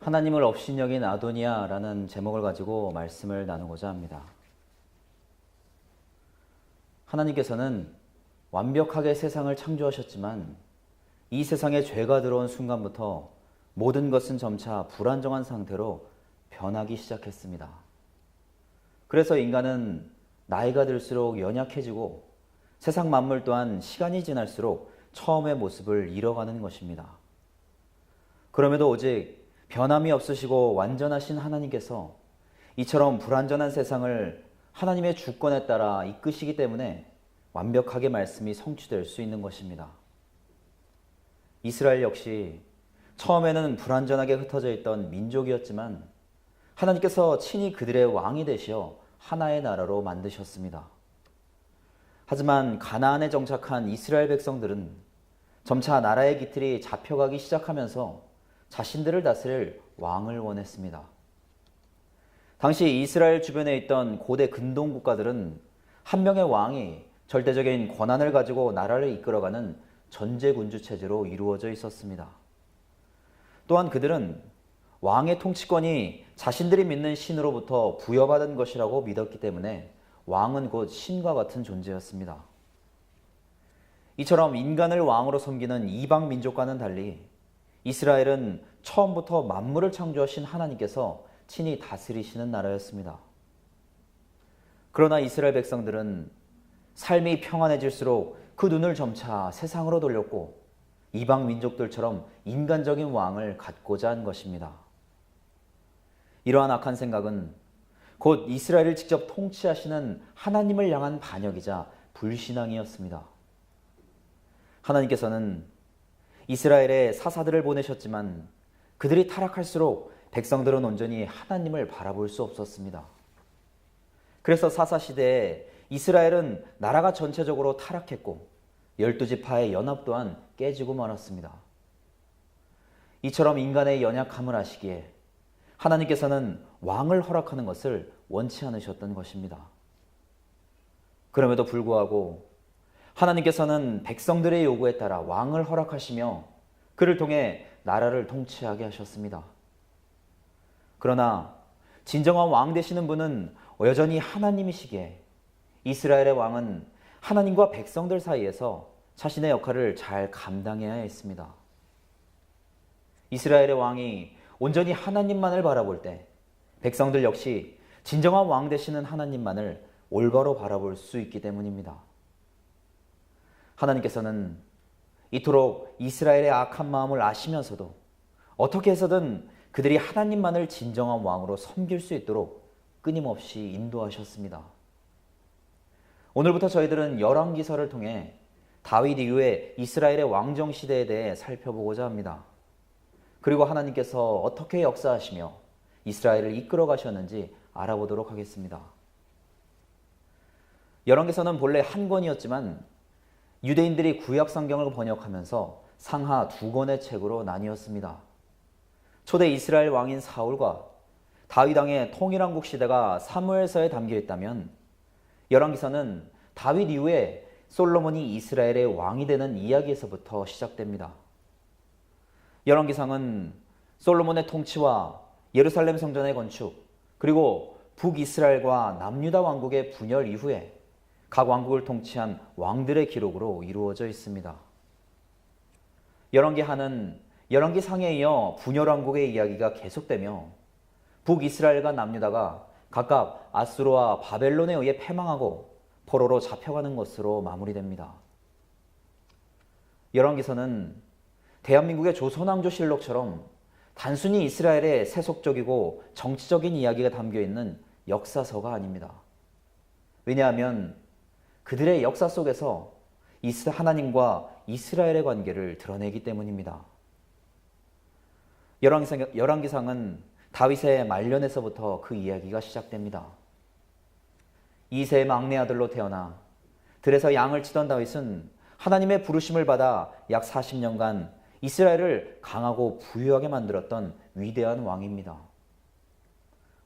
하나님을 업신여긴 아도니아라는 제목을 가지고 말씀을 나누고자 합니다. 하나님께서는 완벽하게 세상을 창조하셨지만 이 세상에 죄가 들어온 순간부터 모든 것은 점차 불안정한 상태로 변하기 시작했습니다. 그래서 인간은 나이가 들수록 연약해지고 세상 만물 또한 시간이 지날수록 처음의 모습을 잃어가는 것입니다. 그럼에도 오직 변함이 없으시고 완전하신 하나님께서 이처럼 불완전한 세상을 하나님의 주권에 따라 이끄시기 때문에 완벽하게 말씀이 성취될 수 있는 것입니다. 이스라엘 역시 처음에는 불완전하게 흩어져 있던 민족이었지만 하나님께서 친히 그들의 왕이 되시어 하나의 나라로 만드셨습니다. 하지만 가나안에 정착한 이스라엘 백성들은 점차 나라의 기틀이 잡혀가기 시작하면서 자신들을 다스릴 왕을 원했습니다. 당시 이스라엘 주변에 있던 고대 근동 국가들은 한 명의 왕이 절대적인 권한을 가지고 나라를 이끌어가는 전제군주 체제로 이루어져 있었습니다. 또한 그들은 왕의 통치권이 자신들이 믿는 신으로부터 부여받은 것이라고 믿었기 때문에 왕은 곧 신과 같은 존재였습니다. 이처럼 인간을 왕으로 섬기는 이방 민족과는 달리 이스라엘은 처음부터 만물을 창조하신 하나님께서 친히 다스리시는 나라였습니다. 그러나 이스라엘 백성들은 삶이 평안해질수록 그 눈을 점차 세상으로 돌렸고 이방 민족들처럼 인간적인 왕을 갖고자 한 것입니다. 이러한 악한 생각은 곧 이스라엘을 직접 통치하시는 하나님을 향한 반역이자 불신앙이었습니다. 하나님께서는 이스라엘에 사사들을 보내셨지만 그들이 타락할수록 백성들은 온전히 하나님을 바라볼 수 없었습니다. 그래서 사사시대에 이스라엘은 나라가 전체적으로 타락했고 12지파의 연합 또한 깨지고 말았습니다. 이처럼 인간의 연약함을 아시기에 하나님께서는 왕을 허락하는 것을 원치 않으셨던 것입니다. 그럼에도 불구하고 하나님께서는 백성들의 요구에 따라 왕을 허락하시며 그를 통해 나라를 통치하게 하셨습니다. 그러나 진정한 왕 되시는 분은 여전히 하나님이시기에 이스라엘의 왕은 하나님과 백성들 사이에서 자신의 역할을 잘 감당해야 했습니다. 이스라엘의 왕이 온전히 하나님만을 바라볼 때 백성들 역시 진정한 왕 되시는 하나님만을 올바로 바라볼 수 있기 때문입니다. 하나님께서는 이토록 이스라엘의 악한 마음을 아시면서도 어떻게 해서든 그들이 하나님만을 진정한 왕으로 섬길 수 있도록 끊임없이 인도하셨습니다. 오늘부터 저희들은 열왕기서를 통해 다윗 이후에 이스라엘의 왕정 시대에 대해 살펴보고자 합니다. 그리고 하나님께서 어떻게 역사하시며 이스라엘을 이끌어 가셨는지 알아보도록 하겠습니다. 열왕기서는 본래 한 권이었지만 유대인들이 구약 성경을 번역하면서 상하 2권의 책으로 나뉘었습니다. 초대 이스라엘 왕인 사울과 다윗 왕의 통일왕국 시대가 사무엘서에 담겨 있다면 열왕기서는 다윗 이후에 솔로몬이 이스라엘의 왕이 되는 이야기에서부터 시작됩니다. 열왕기상은 솔로몬의 통치와 예루살렘 성전의 건축, 그리고 북이스라엘과 남유다 왕국의 분열 이후에 각 왕국을 통치한 왕들의 기록으로 이루어져 있습니다. 열왕기하는 열왕기상에 이어 분열 왕국의 이야기가 계속되며 북이스라엘과 남유다가 각각 아수르와 바벨론에 의해 패망하고 포로로 잡혀가는 것으로 마무리됩니다. 열왕기서는 대한민국의 조선왕조실록처럼 단순히 이스라엘의 세속적이고 정치적인 이야기가 담겨있는 역사서가 아닙니다. 왜냐하면 그들의 역사 속에서 하나님과 이스라엘의 관계를 드러내기 때문입니다. 열왕기상은 다윗의 말년에서부터 그 이야기가 시작됩니다. 이새의 막내 아들로 태어나 들에서 양을 치던 다윗은 하나님의 부르심을 받아 약 40년간 이스라엘을 강하고 부유하게 만들었던 위대한 왕입니다.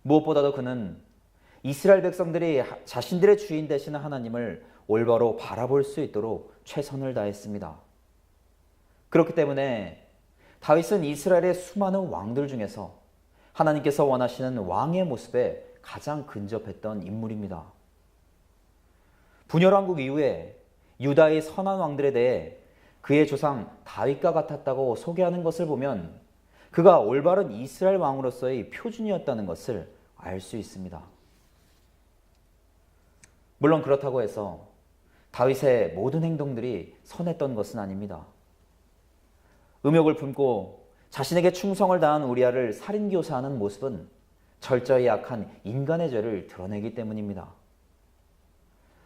무엇보다도 그는 이스라엘 백성들이 자신들의 주인 되시는 하나님을 올바로 바라볼 수 있도록 최선을 다했습니다. 그렇기 때문에 다윗은 이스라엘의 수많은 왕들 중에서 하나님께서 원하시는 왕의 모습에 가장 근접했던 인물입니다. 분열왕국 이후에 유다의 선한 왕들에 대해 그의 조상 다윗과 같았다고 소개하는 것을 보면 그가 올바른 이스라엘 왕으로서의 표준이었다는 것을 알 수 있습니다. 물론 그렇다고 해서 다윗의 모든 행동들이 선했던 것은 아닙니다. 음욕을 품고 자신에게 충성을 다한 우리아를 살인교사하는 모습은 철저히 악한 인간의 죄를 드러내기 때문입니다.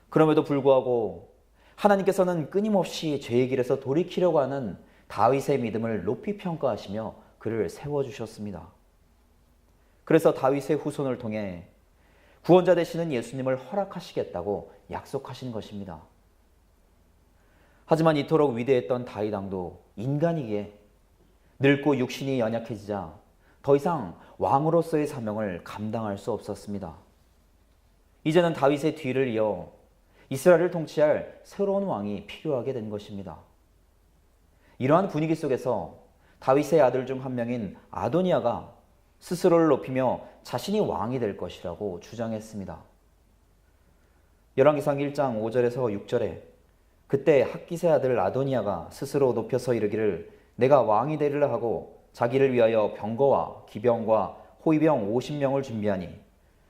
그럼에도 불구하고 하나님께서는 끊임없이 죄의 길에서 돌이키려고 하는 다윗의 믿음을 높이 평가하시며 그를 세워주셨습니다. 그래서 다윗의 후손을 통해 구원자 되시는 예수님을 허락하시겠다고 약속하신 것입니다. 하지만 이토록 위대했던 다윗 왕도 인간이기에 늙고 육신이 연약해지자 더 이상 왕으로서의 사명을 감당할 수 없었습니다. 이제는 다윗의 뒤를 이어 이스라엘을 통치할 새로운 왕이 필요하게 된 것입니다. 이러한 분위기 속에서 다윗의 아들 중 한 명인 아도니아가 스스로를 높이며 자신이 왕이 될 것이라고 주장했습니다. 열왕기상 1장 5절에서 6절에 그때 핫깃의 아들 아도니아가 스스로 높여서 이르기를 내가 왕이 되리라 하고 자기를 위하여 병거와 기병과 호위병 50명을 준비하니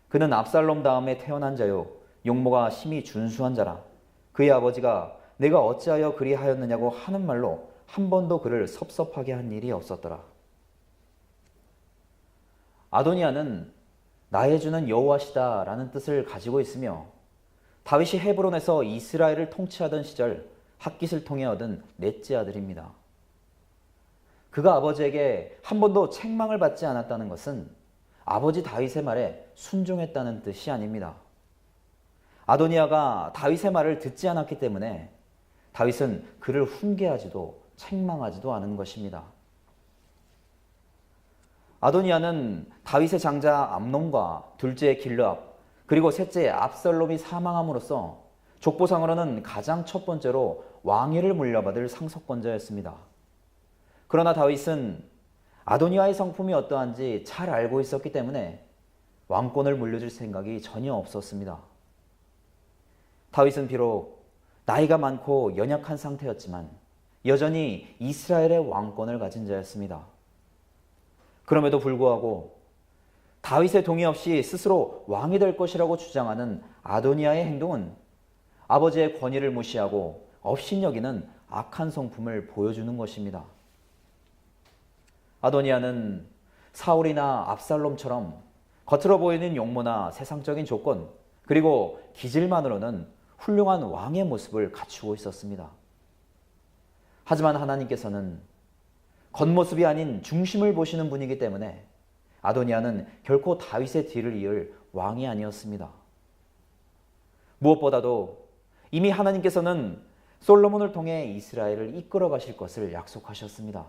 그는 압살롬 다음에 태어난 자요 용모가 심히 준수한 자라. 그의 아버지가 내가 어찌하여 그리하였느냐고 하는 말로 한 번도 그를 섭섭하게 한 일이 없었더라. 아도니아는 나의 주는 여호와시다 라는 뜻을 가지고 있으며 다윗이 헤브론에서 이스라엘을 통치하던 시절 핫깃을 통해 얻은 넷째 아들입니다. 그가 아버지에게 한 번도 책망을 받지 않았다는 것은 아버지 다윗의 말에 순종했다는 뜻이 아닙니다. 아도니아가 다윗의 말을 듣지 않았기 때문에 다윗은 그를 훈계하지도 책망하지도 않은 것입니다. 아도니아는 다윗의 장자 암논과 둘째 길르압 그리고 셋째 압살롬이 사망함으로써 족보상으로는 가장 첫 번째로 왕위를 물려받을 상속권자였습니다. 그러나 다윗은 아도니아의 성품이 어떠한지 잘 알고 있었기 때문에 왕권을 물려줄 생각이 전혀 없었습니다. 다윗은 비록 나이가 많고 연약한 상태였지만 여전히 이스라엘의 왕권을 가진 자였습니다. 그럼에도 불구하고 다윗의 동의 없이 스스로 왕이 될 것이라고 주장하는 아도니아의 행동은 아버지의 권위를 무시하고 업신여기는 악한 성품을 보여주는 것입니다. 아도니아는 사울이나 압살롬처럼 겉으로 보이는 용모나 세상적인 조건 그리고 기질만으로는 훌륭한 왕의 모습을 갖추고 있었습니다. 하지만 하나님께서는 겉모습이 아닌 중심을 보시는 분이기 때문에 아도니아는 결코 다윗의 뒤를 이을 왕이 아니었습니다. 무엇보다도 이미 하나님께서는 솔로몬을 통해 이스라엘을 이끌어 가실 것을 약속하셨습니다.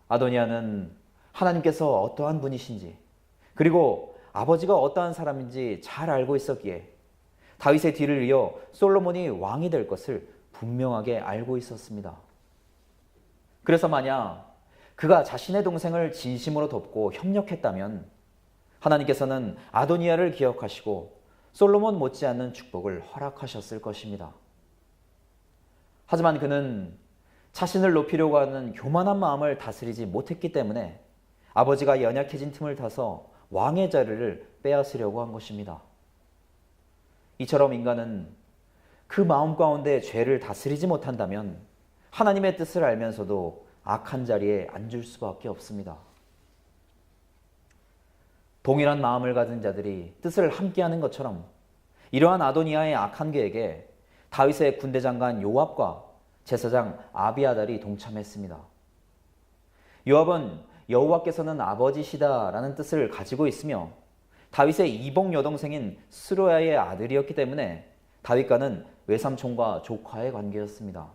아도니아는 하나님께서 어떠한 분이신지 그리고 아버지가 어떠한 사람인지 잘 알고 있었기에 다윗의 뒤를 이어 솔로몬이 왕이 될 것을 분명하게 알고 있었습니다. 그래서 만약 그가 자신의 동생을 진심으로 돕고 협력했다면 하나님께서는 아도니아를 기억하시고 솔로몬 못지않는 축복을 허락하셨을 것입니다. 하지만 그는 자신을 높이려고 하는 교만한 마음을 다스리지 못했기 때문에 아버지가 연약해진 틈을 타서 왕의 자리를 빼앗으려고 한 것입니다. 이처럼 인간은 그 마음 가운데 죄를 다스리지 못한다면 하나님의 뜻을 알면서도 악한 자리에 앉을 수밖에 없습니다. 동일한 마음을 가진 자들이 뜻을 함께하는 것처럼 이러한 아도니아의 악한 계획에 다윗의 군대 장관 요압과 제사장 아비아달이 동참했습니다. 요압은 여호와께서는 아버지시다라는 뜻을 가지고 있으며 다윗의 이복 여동생인 스로야의 아들이었기 때문에 다윗과는 외삼촌과 조카의 관계였습니다.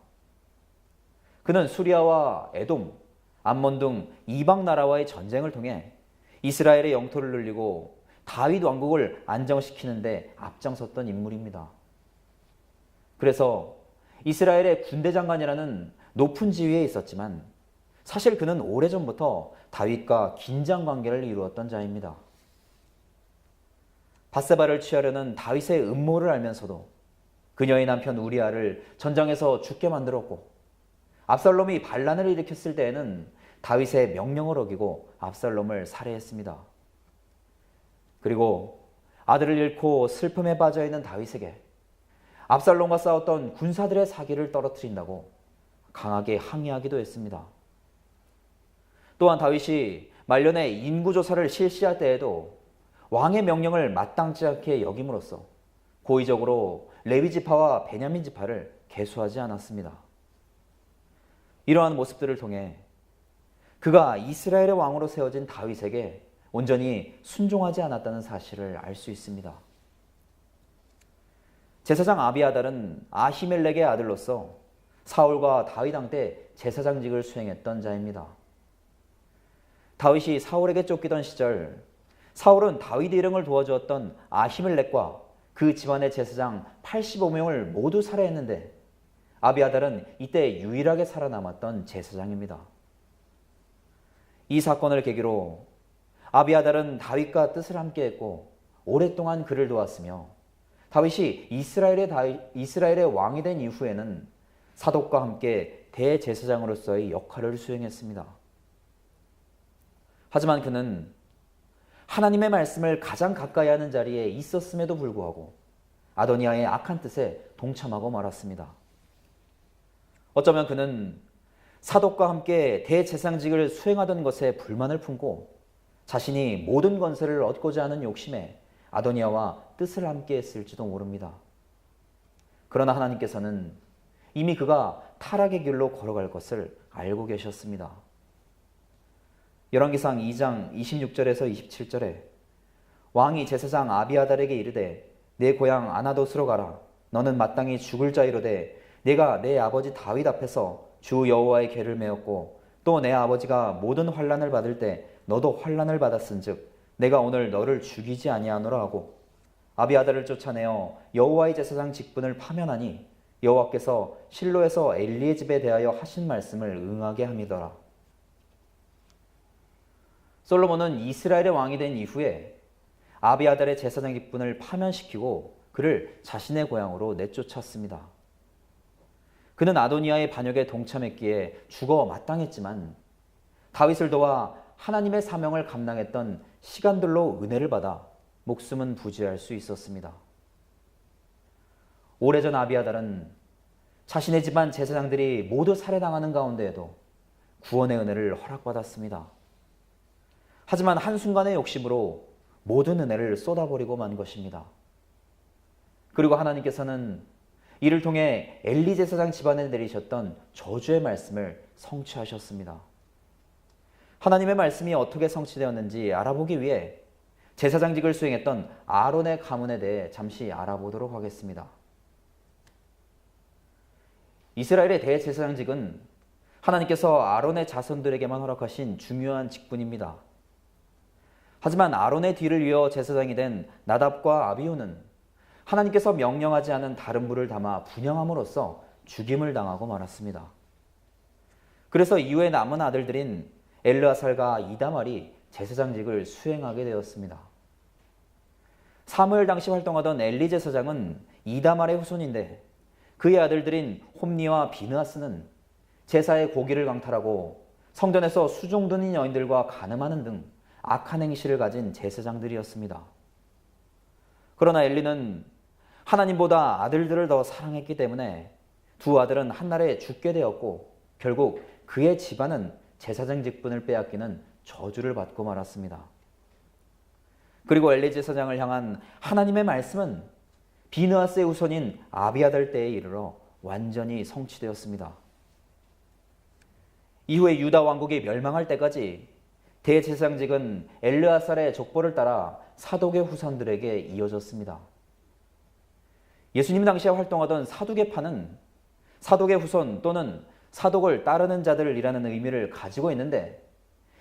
그는 수리아와 에돔, 암몬 등 이방 나라와의 전쟁을 통해 이스라엘의 영토를 늘리고 다윗 왕국을 안정시키는 데 앞장섰던 인물입니다. 그래서 이스라엘의 군대 장관이라는 높은 지위에 있었지만 사실 그는 오래전부터 다윗과 긴장 관계를 이루었던 자입니다. 밧세바를 취하려는 다윗의 음모를 알면서도 그녀의 남편 우리아를 전장에서 죽게 만들었고, 압살롬이 반란을 일으켰을 때에는 다윗의 명령을 어기고 압살롬을 살해했습니다. 그리고 아들을 잃고 슬픔에 빠져 있는 다윗에게 압살롬과 싸웠던 군사들의 사기를 떨어뜨린다고 강하게 항의하기도 했습니다. 또한 다윗이 말년에 인구조사를 실시할 때에도 왕의 명령을 마땅치 않게 여김으로써 고의적으로 레위 지파와 베냐민 지파를 계수하지 않았습니다. 이러한 모습들을 통해 그가 이스라엘의 왕으로 세워진 다윗에게 온전히 순종하지 않았다는 사실을 알 수 있습니다. 제사장 아비아달은 아히멜렉의 아들로서 사울과 다윗 왕 때 제사장직을 수행했던 자입니다. 다윗이 사울에게 쫓기던 시절 사울은 다윗 일행을 도와주었던 아히멜렉과 그 집안의 제사장 85명을 모두 살해했는데 아비아달은 이때 유일하게 살아남았던 제사장입니다. 이 사건을 계기로 아비아달은 다윗과 뜻을 함께했고 오랫동안 그를 도왔으며 다윗이 이스라엘의 왕이 된 이후에는 사독과 함께 대제사장으로서의 역할을 수행했습니다. 하지만 그는 하나님의 말씀을 가장 가까이 하는 자리에 있었음에도 불구하고 아도니아의 악한 뜻에 동참하고 말았습니다. 어쩌면 그는 사독과 함께 대제사장직을 수행하던 것에 불만을 품고 자신이 모든 권세를 얻고자 하는 욕심에 아도니아와 뜻을 함께 했을지도 모릅니다. 그러나 하나님께서는 이미 그가 타락의 길로 걸어갈 것을 알고 계셨습니다. 열왕기상 2장 26절에서 27절에 왕이 제사장 아비아달에게 이르되 내 고향 아나돗으로 가라. 너는 마땅히 죽을 자이로되 내가 내 아버지 다윗 앞에서 주 여호와의 궤를 메었고 또 내 아버지가 모든 환난을 받을 때 너도 환난을 받았은즉 내가 오늘 너를 죽이지 아니하노라 하고 아비아달을 쫓아내어 여호와의 제사장 직분을 파면하니 여호와께서 실로에서 엘리의 집에 대하여 하신 말씀을 응하게 함이더라. 솔로몬은 이스라엘의 왕이 된 이후에 아비아달의 제사장 직분을 파면시키고 그를 자신의 고향으로 내쫓았습니다. 그는 아도니아의 반역에 동참했기에 죽어 마땅했지만 다윗을 도와 하나님의 사명을 감당했던 시간들로 은혜를 받아 목숨은 부지할 수 있었습니다. 오래전 아비아달은 자신의 집안 제사장들이 모두 살해당하는 가운데에도 구원의 은혜를 허락받았습니다. 하지만 한순간의 욕심으로 모든 은혜를 쏟아버리고 만 것입니다. 그리고 하나님께서는 이를 통해 엘리 제사장 집안에 내리셨던 저주의 말씀을 성취하셨습니다. 하나님의 말씀이 어떻게 성취되었는지 알아보기 위해 제사장직을 수행했던 아론의 가문에 대해 잠시 알아보도록 하겠습니다. 이스라엘의 대제사장직은 하나님께서 아론의 자손들에게만 허락하신 중요한 직분입니다. 하지만 아론의 뒤를 이어 제사장이 된 나답과 아비후는 하나님께서 명령하지 않은 다른 불을 담아 분향함으로써 죽임을 당하고 말았습니다. 그래서 이후에 남은 아들들인 엘르아살과 이다말이 제사장직을 수행하게 되었습니다. 사무엘 당시 활동하던 엘리 제사장은 이다말의 후손인데 그의 아들들인 홈니와 비느하스는 제사의 고기를 강탈하고 성전에서 수종드는 여인들과 간음하는 등 악한 행실을 가진 제사장들이었습니다. 그러나 엘리는 하나님보다 아들들을 더 사랑했기 때문에 두 아들은 한날에 죽게 되었고 결국 그의 집안은 제사장 직분을 빼앗기는 저주를 받고 말았습니다. 그리고 엘리 제사장을 향한 하나님의 말씀은 비느하스의 후손인 아비아달 때에 이르러 완전히 성취되었습니다. 이후에 유다 왕국이 멸망할 때까지 대제사장직은 엘르아살의 족보를 따라 사독의 후손들에게 이어졌습니다. 예수님 당시에 활동하던 사두개파는 사독의 후손 또는 사독을 따르는 자들이라는 의미를 가지고 있는데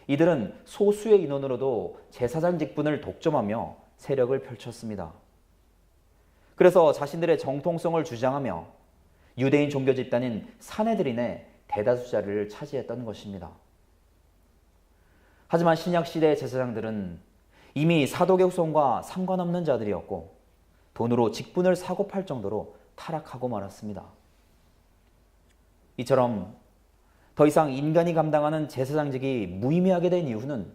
이들은 소수의 인원으로도 제사장 직분을 독점하며 세력을 펼쳤습니다. 그래서 자신들의 정통성을 주장하며 유대인 종교 집단인 사네드린의 대다수 자리를 차지했던 것입니다. 하지만 신약시대의 제사장들은 이미 사독의 후손과 상관없는 자들이었고 돈으로 직분을 사고 팔 정도로 타락하고 말았습니다. 이처럼 더 이상 인간이 감당하는 제사장직이 무의미하게 된 이유는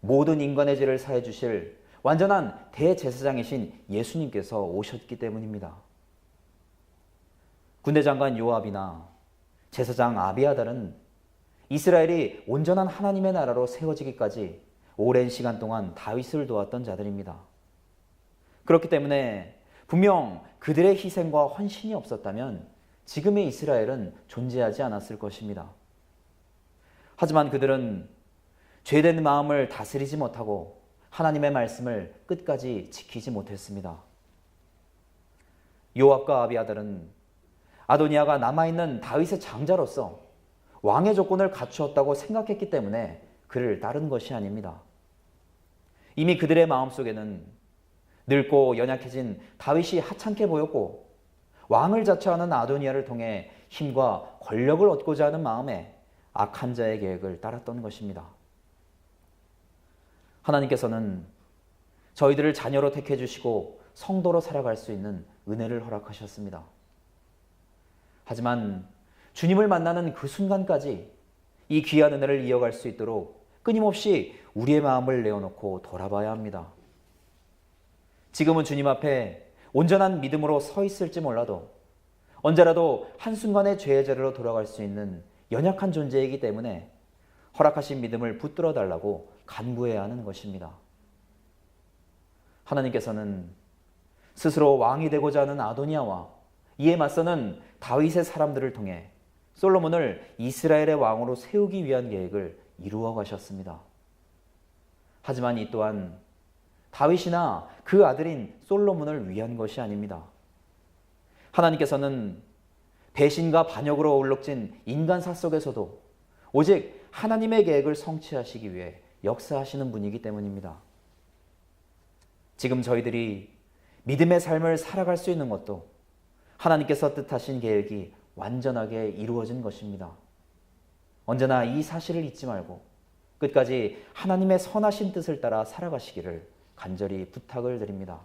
모든 인간의 죄를 사해 주실 완전한 대제사장이신 예수님께서 오셨기 때문입니다. 군대장관 요압이나 제사장 아비아달은 이스라엘이 온전한 하나님의 나라로 세워지기까지 오랜 시간 동안 다윗을 도왔던 자들입니다. 그렇기 때문에 분명 그들의 희생과 헌신이 없었다면 지금의 이스라엘은 존재하지 않았을 것입니다. 하지만 그들은 죄된 마음을 다스리지 못하고 하나님의 말씀을 끝까지 지키지 못했습니다. 요압과 아비아달은 아도니아가 남아있는 다윗의 장자로서 왕의 조건을 갖추었다고 생각했기 때문에 그를 따른 것이 아닙니다. 이미 그들의 마음속에는 늙고 연약해진 다윗이 하찮게 보였고 왕을 자처하는 아도니아를 통해 힘과 권력을 얻고자 하는 마음에 악한 자의 계획을 따랐던 것입니다. 하나님께서는 저희들을 자녀로 택해 주시고 성도로 살아갈 수 있는 은혜를 허락하셨습니다. 하지만 주님을 만나는 그 순간까지 이 귀한 은혜를 이어갈 수 있도록 끊임없이 우리의 마음을 내어놓고 돌아봐야 합니다. 지금은 주님 앞에 온전한 믿음으로 서 있을지 몰라도 언제라도 한순간의 죄의 자리로 돌아갈 수 있는 연약한 존재이기 때문에 허락하신 믿음을 붙들어 달라고 간구해야 하는 것입니다. 하나님께서는 스스로 왕이 되고자 하는 아도니아와 이에 맞서는 다윗의 사람들을 통해 솔로몬을 이스라엘의 왕으로 세우기 위한 계획을 이루어 가셨습니다. 하지만 이 또한 다윗이나 그 아들인 솔로몬을 위한 것이 아닙니다. 하나님께서는 배신과 반역으로 어울럭진 인간사 속에서도 오직 하나님의 계획을 성취하시기 위해 역사하시는 분이기 때문입니다. 지금 저희들이 믿음의 삶을 살아갈 수 있는 것도 하나님께서 뜻하신 계획이 완전하게 이루어진 것입니다. 언제나 이 사실을 잊지 말고 끝까지 하나님의 선하신 뜻을 따라 살아가시기를 간절히 부탁을 드립니다.